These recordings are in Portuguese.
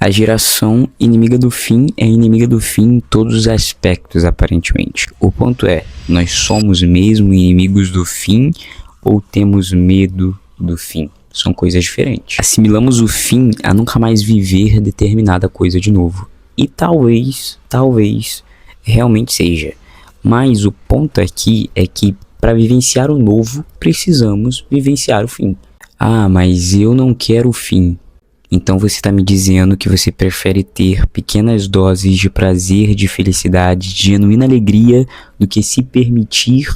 A geração inimiga do fim é inimiga do fim em todos os aspectos, aparentemente. O ponto é, nós somos mesmo inimigos do fim ou temos medo do fim? São coisas diferentes. Assimilamos o fim a nunca mais viver determinada coisa de novo. E talvez, realmente seja. Mas o ponto aqui é que para vivenciar o novo, precisamos vivenciar o fim. Ah, mas eu não quero o fim. Então você está me dizendo que você prefere ter pequenas doses de prazer, de felicidade, de genuína alegria, do que se permitir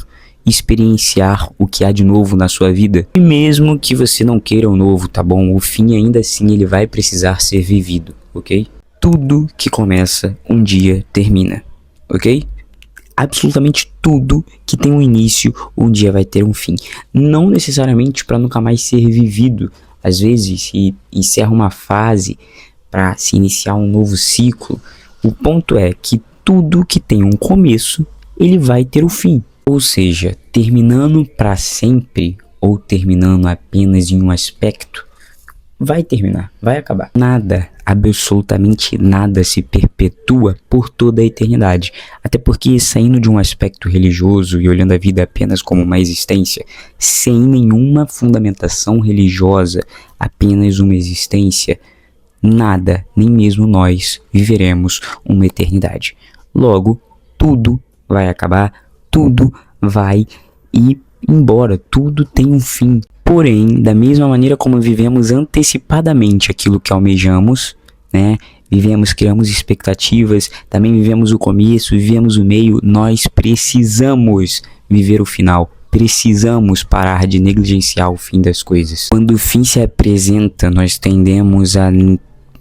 experienciar o que há de novo na sua vida? E mesmo que você não queira o novo, tá bom? O fim ainda assim ele vai precisar ser vivido, ok? Tudo que começa um dia termina, ok? Absolutamente tudo que tem um início um dia vai ter um fim. Não necessariamente para nunca mais ser vivido. Às vezes se encerra uma fase para se iniciar um novo ciclo. O ponto é que tudo que tem um começo, ele vai ter o fim. Ou seja, terminando para sempre ou terminando apenas em um aspecto, vai terminar, vai acabar. Nada, absolutamente nada se perpetua por toda a eternidade. Até porque saindo de um aspecto religioso e olhando a vida apenas como uma existência, sem nenhuma fundamentação religiosa, apenas uma existência, nada, nem mesmo nós, viveremos uma eternidade. Logo, tudo vai acabar, tudo vai ir embora, tudo tem um fim. Porém, da mesma maneira como vivemos antecipadamente aquilo que almejamos, né? Criamos expectativas, também vivemos o começo, vivemos o meio, nós precisamos viver o final. Precisamos parar de negligenciar o fim das coisas. Quando o fim se apresenta, nós tendemos a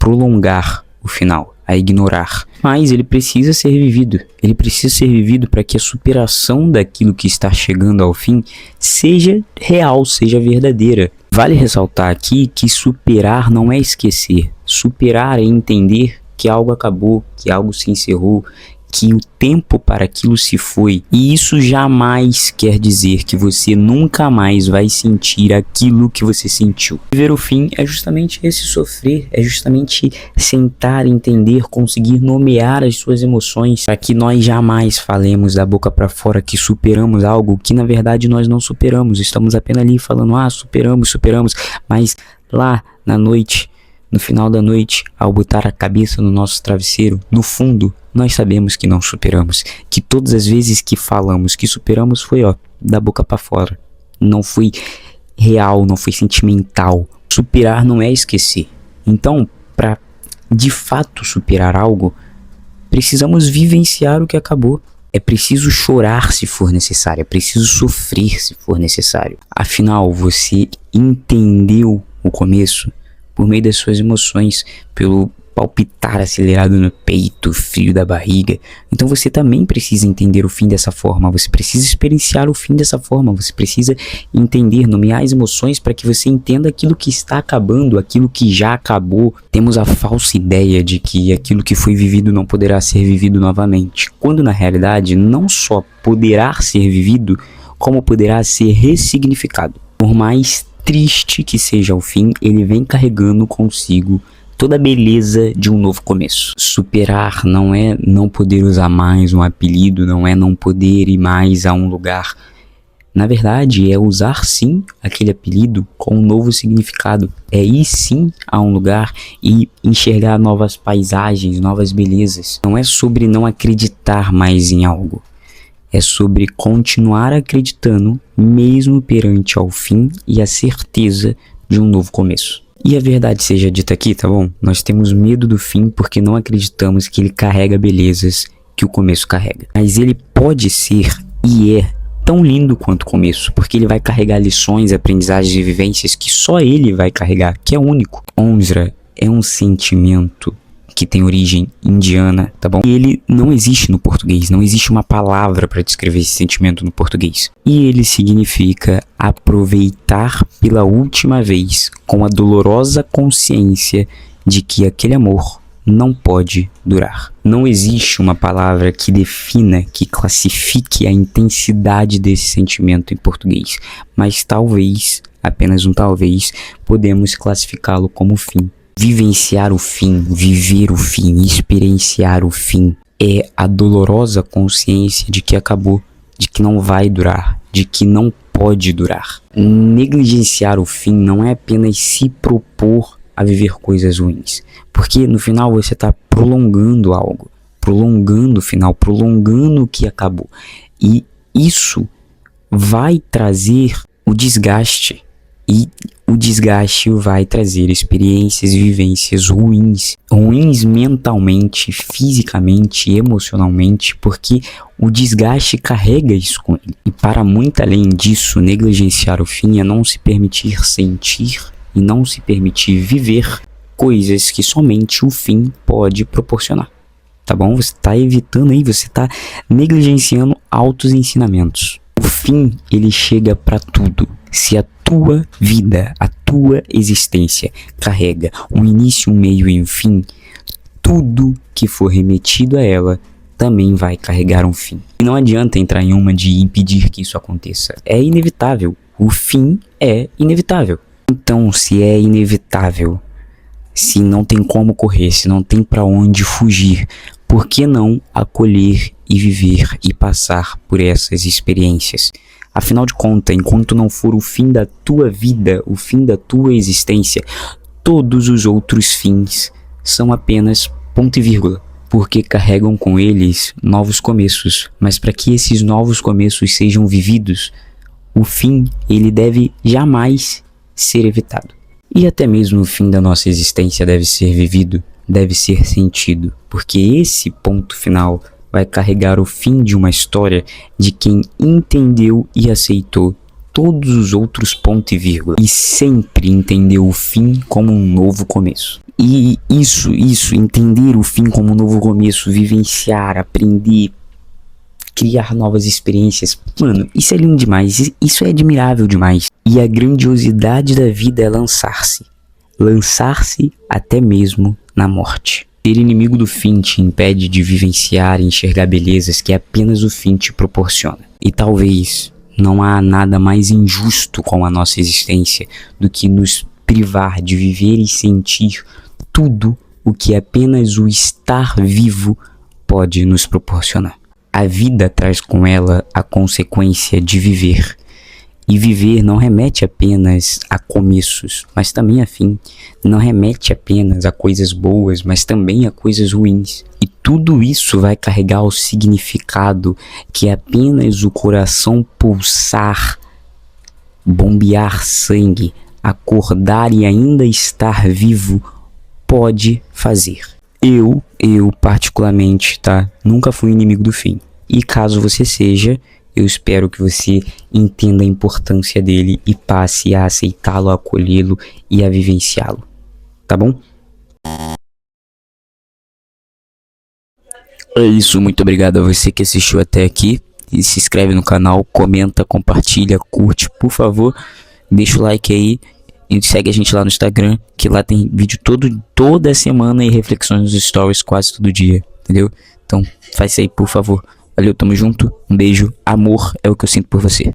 prolongar o final, a ignorar. Mas ele precisa ser vivido. Ele precisa ser vivido para que a superação daquilo que está chegando ao fim seja real, seja verdadeira. Vale ressaltar aqui que superar não é esquecer. Superar é entender que algo acabou, que algo se encerrou, que o tempo para aquilo se foi. E isso jamais quer dizer que você nunca mais vai sentir aquilo que você sentiu. Viver o fim é justamente esse sofrer, é justamente sentar, entender, conseguir nomear as suas emoções, para que nós jamais falemos da boca para fora que superamos algo que na verdade nós não superamos. Estamos apenas ali falando, superamos, mas lá na noite, no final da noite, ao botar a cabeça no nosso travesseiro, no fundo, nós sabemos que não superamos, que todas as vezes que falamos que superamos foi da boca para fora, não foi real, não foi sentimental. Superar não é esquecer. Então, para de fato superar algo, precisamos vivenciar o que acabou. É preciso chorar se for necessário, é preciso sofrer se for necessário. Afinal, você entendeu o começo por meio das suas emoções, pelo palpitar acelerado no peito, frio da barriga. Então você também precisa entender o fim dessa forma, você precisa experienciar o fim dessa forma, você precisa entender, nomear as emoções para que você entenda aquilo que está acabando, aquilo que já acabou. Temos a falsa ideia de que aquilo que foi vivido não poderá ser vivido novamente, quando na realidade não só poderá ser vivido, como poderá ser ressignificado. Por mais triste que seja o fim, ele vem carregando consigo toda a beleza de um novo começo. Superar não é não poder usar mais um apelido, não é não poder ir mais a um lugar. Na verdade, é usar sim aquele apelido com um novo significado. É ir sim a um lugar e enxergar novas paisagens, novas belezas. Não é sobre não acreditar mais em algo. É sobre continuar acreditando mesmo perante ao fim e a certeza de um novo começo. E a verdade seja dita aqui, tá bom? Nós temos medo do fim porque não acreditamos que ele carrega belezas que o começo carrega. Mas ele pode ser e é tão lindo quanto o começo, porque ele vai carregar lições, aprendizagens e vivências que só ele vai carregar, que é único. Honra é um sentimento que tem origem indiana, tá bom? E ele não existe no português, não existe uma palavra para descrever esse sentimento no português. E ele significa aproveitar pela última vez, com a dolorosa consciência de que aquele amor não pode durar. Não existe uma palavra que defina, que classifique a intensidade desse sentimento em português, mas talvez, apenas um talvez, podemos classificá-lo como fim. Vivenciar o fim, viver o fim, experienciar o fim é a dolorosa consciência de que acabou, de que não vai durar, de que não pode durar. Negligenciar o fim não é apenas se propor a viver coisas ruins, porque no final você está prolongando algo, prolongando o final, prolongando o que acabou, e isso vai trazer o desgaste, e o desgaste vai trazer experiências e vivências ruins, ruins mentalmente, fisicamente, emocionalmente, porque o desgaste carrega isso com ele. E para muito além disso, negligenciar o fim é não se permitir sentir e não se permitir viver coisas que somente o fim pode proporcionar. Tá bom? Você está evitando aí, você está negligenciando altos ensinamentos. O fim, ele chega para tudo. Se a tua vida, a tua existência carrega um início, um meio e um fim, tudo que for remetido a ela também vai carregar um fim. E não adianta entrar em uma de impedir que isso aconteça. É inevitável. O fim é inevitável. Então, se é inevitável, se não tem como correr, se não tem para onde fugir, por que não acolher e viver e passar por essas experiências? Afinal de contas, enquanto não for o fim da tua vida, o fim da tua existência, todos os outros fins são apenas ponto e vírgula, porque carregam com eles novos começos. Mas para que esses novos começos sejam vividos, o fim, ele deve jamais ser evitado. E até mesmo o fim da nossa existência deve ser vivido, deve ser sentido, porque esse ponto final vai carregar o fim de uma história de quem entendeu e aceitou todos os outros pontos e vírgula, e sempre entendeu o fim como um novo começo. E isso, entender o fim como um novo começo, vivenciar, aprender, criar novas experiências, mano, isso é lindo demais, isso é admirável demais. E a grandiosidade da vida é lançar-se até mesmo na morte. Ser inimigo do fim te impede de vivenciar e enxergar belezas que apenas o fim te proporciona. E talvez não há nada mais injusto com a nossa existência do que nos privar de viver e sentir tudo o que apenas o estar vivo pode nos proporcionar. A vida traz com ela a consequência de viver. E viver não remete apenas a começos, mas também a fim. Não remete apenas a coisas boas, mas também a coisas ruins. E tudo isso vai carregar o significado que apenas o coração pulsar, bombear sangue, acordar e ainda estar vivo pode fazer. Eu particularmente, tá? Nunca fui inimigo do fim. E caso você seja, eu espero que você entenda a importância dele e passe a aceitá-lo, a acolhê-lo e a vivenciá-lo. Tá bom? É isso, muito obrigado a você que assistiu até aqui. E se inscreve no canal, comenta, compartilha, curte, por favor. Deixa o like aí e segue a gente lá no Instagram, que lá tem vídeo toda semana e reflexões nos stories quase todo dia, entendeu? Então faz isso aí, por favor. Valeu, tamo junto, um beijo, amor é o que eu sinto por você.